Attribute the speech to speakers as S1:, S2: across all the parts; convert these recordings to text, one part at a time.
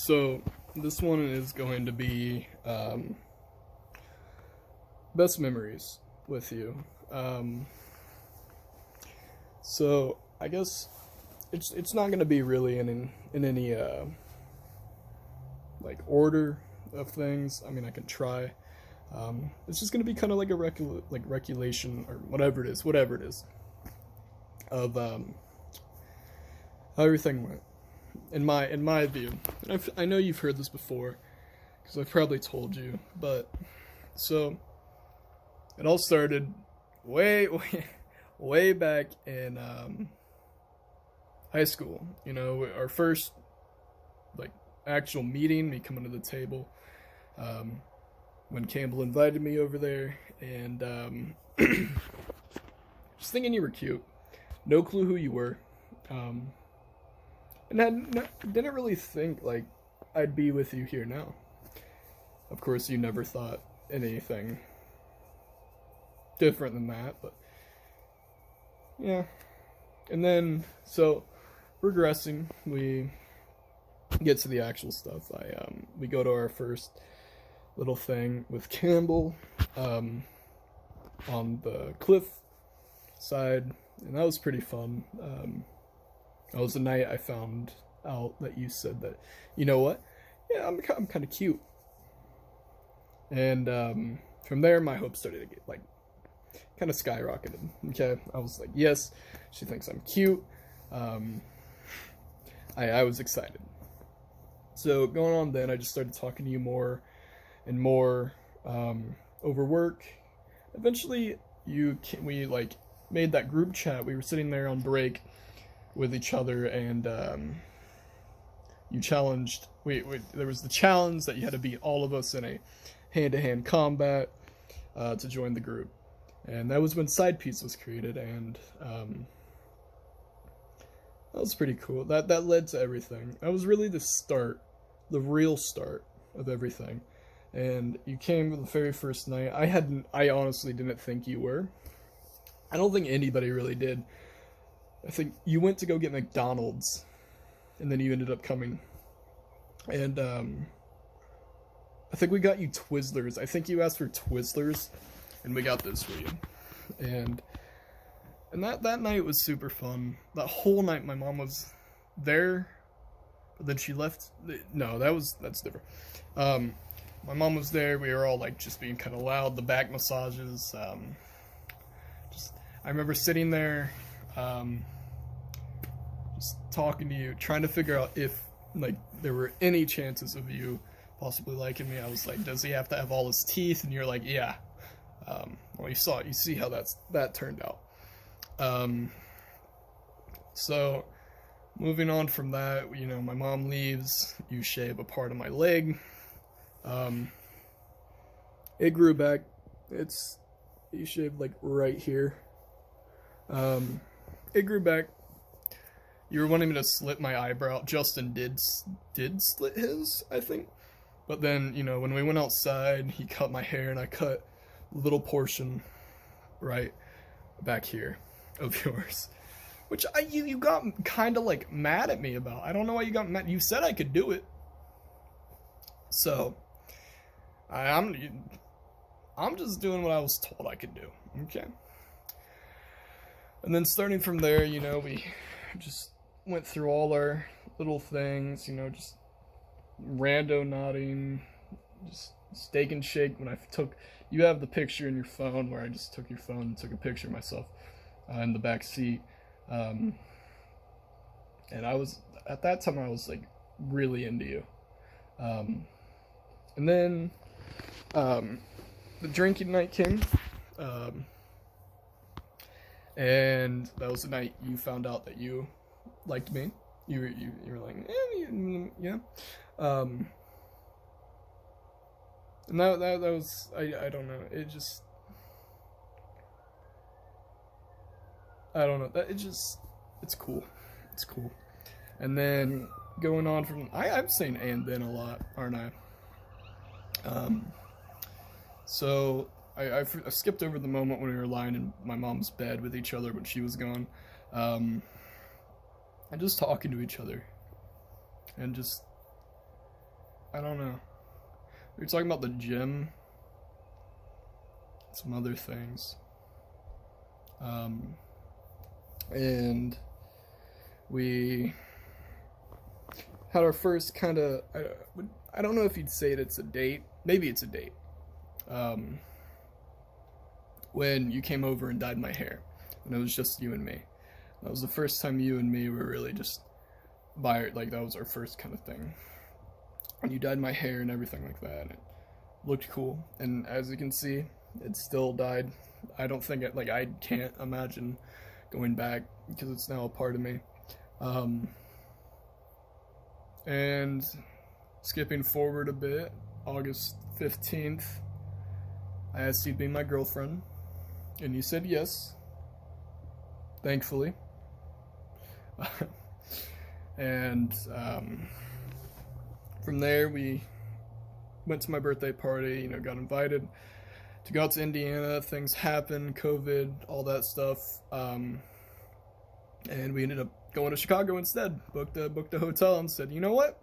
S1: So this one is going to be best memories with you. So I guess it's not going to be really in any like order of things. I mean, I can try. It's just going to be kind of like a reculation or whatever it is of how everything went in my view. And I know you've heard this before because I've probably told you, but so it all started way back in high school. You know, our first like actual meeting, me coming to the table, when Campbell invited me over there, and just thinking you were cute. No clue who you were, and didn't really think like I'd be with you here now. Of course, you never thought anything different than that, but yeah. And then, so progressing, we get to the actual stuff. We go to our first little thing with Campbell on the cliff side, and that was pretty fun. That was the night I found out that you said that, you know what? Yeah, I'm kind of cute. And from there, my hopes started to get like kind of skyrocketed. Okay, I was like, yes, she thinks I'm cute. I was excited. So going on then, I just started talking to you more and more over work. Eventually, we like made that group chat. We were sitting there on break with each other, and you challenged. There was the challenge that you had to beat all of us in a hand-to-hand combat to join the group, and that was when Side Piece was created, and that was pretty cool. That led to everything. That was really the start, the real start of everything. And you came the very first night. I honestly didn't think you were. I don't think anybody really did. I think you went to go get McDonald's, and then you ended up coming. And I think we got you Twizzlers. I think you asked for Twizzlers, and we got those for you. And that night was super fun. That whole night, my mom was there, but then she left. No, that's different. My mom was there. We were all like just being kind of loud. The back massages. I remember sitting there, just talking to you, trying to figure out if like there were any chances of you possibly liking me. I was like, does he have to have all his teeth? And you're like, yeah. Well, you see how that turned out. So moving on from that, you know, my mom leaves. You shave a part of my leg. It grew back. You shaved like right here. It grew back. You were wanting me to slit my eyebrow. Justin did slit his, I think. But then, you know, when we went outside, he cut my hair, and I cut a little portion right back here of yours. Which you got kind of like mad at me about. I don't know why you got mad. You said I could do it. So, I'm just doing what I was told I could do. Okay. And then starting from there, you know, we just went through all our little things, you know, just rando nodding, just steak and shake. When you have the picture in your phone where I just took your phone and took a picture of myself in the back seat. And at that time I was like really into you. And then the drinking night came. And that was the night you found out that you liked me. You were like, yeah. And that was, I don't know. It just, I don't know. It's cool. It's cool. And then going on from, I'm saying and then a lot, aren't I? So I skipped over the moment when we were lying in my mom's bed with each other when she was gone. And just talking to each other. And just I don't know. We were talking about the gym, some other things. And we had our first kind of, I don't know if you'd say it's a date. Maybe it's a date. When you came over and dyed my hair. And it was just you and me. That was the first time you and me were really just like, that was our first kind of thing. And you dyed my hair and everything like that. And it looked cool. And as you can see, it's still dyed. I don't think I can't imagine going back because it's now a part of me. And skipping forward a bit, August 15th, I asked you to be my girlfriend, and you said yes, thankfully. And from there, we went to my birthday party, got invited to go out to Indiana. Things happened, COVID, all that stuff. And we ended up going to Chicago instead. Booked a hotel and said, you know what?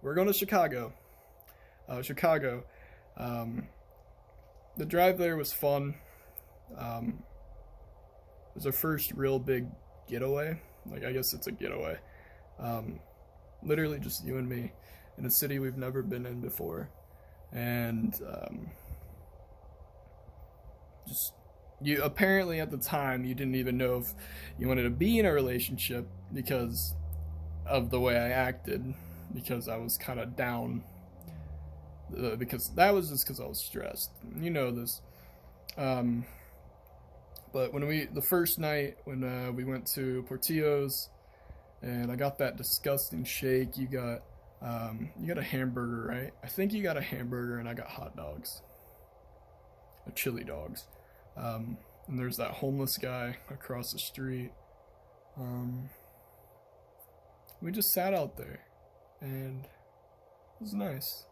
S1: We're going to Chicago. The drive there was fun. It was our first real big getaway. I guess it's a getaway. Literally just you and me in a city we've never been in before. And just you apparently at the time you didn't even know if you wanted to be in a relationship because of the way I acted, because I was kind of down, because that was just because I was stressed, you know this. But when the first night when we went to Portillo's and I got that disgusting shake, you got a hamburger, right? I think you got a hamburger and I got hot dogs, chili dogs. And there's that homeless guy across the street. We just sat out there and it was nice.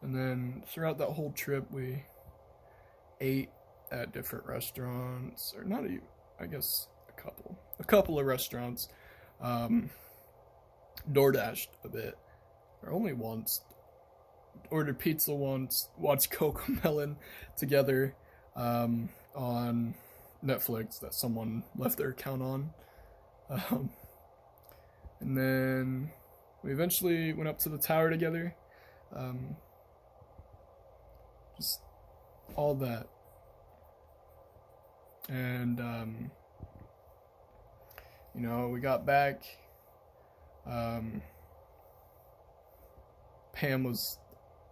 S1: And then throughout that whole trip we ate at different restaurants, or not even, I guess a couple of restaurants. DoorDashed a bit, or only once. Ordered pizza once, watched Cocomelon together on Netflix that someone left their account on. And then we eventually went up to the tower together. Just all that. And, we got back. Pam was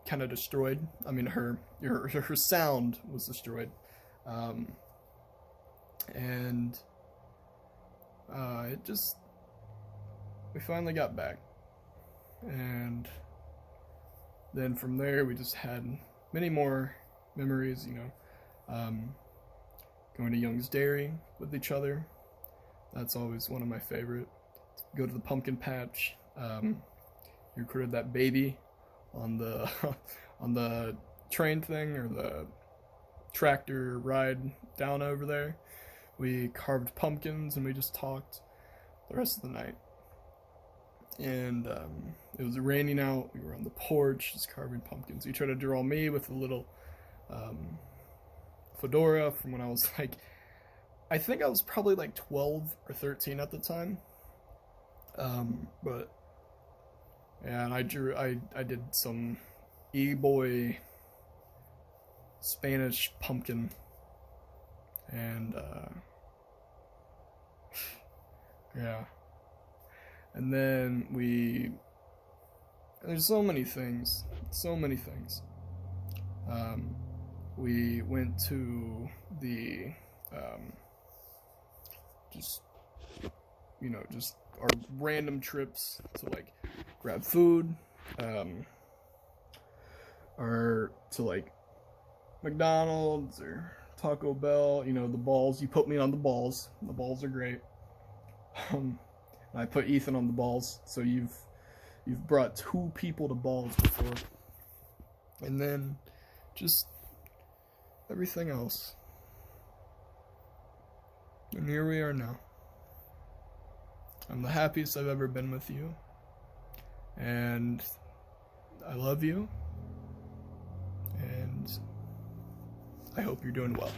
S1: kind of destroyed. I mean, her sound was destroyed. And we finally got back. And then from there, we just had many more memories, going to Young's Dairy with each other. That's always one of my favorite. Go to the pumpkin patch. You recorded that baby on the on the train thing, or the tractor ride down over there. We carved pumpkins and we just talked the rest of the night. And it was raining out. We were on the porch just carving pumpkins. You tried to draw me with a little fedora from when I was I think I was probably 12 or 13 at the time. But yeah, and I did some e-boy Spanish pumpkin, and yeah, and then there's so many things. We went to the just our random trips to grab food, or to McDonald's or Taco Bell. The balls. You put me on the balls. The balls are great. I put Ethan on the balls. So you've brought 2 people to balls before, and then just everything else. And here we are now. I'm the happiest I've ever been with you. And I love you, and I hope you're doing well.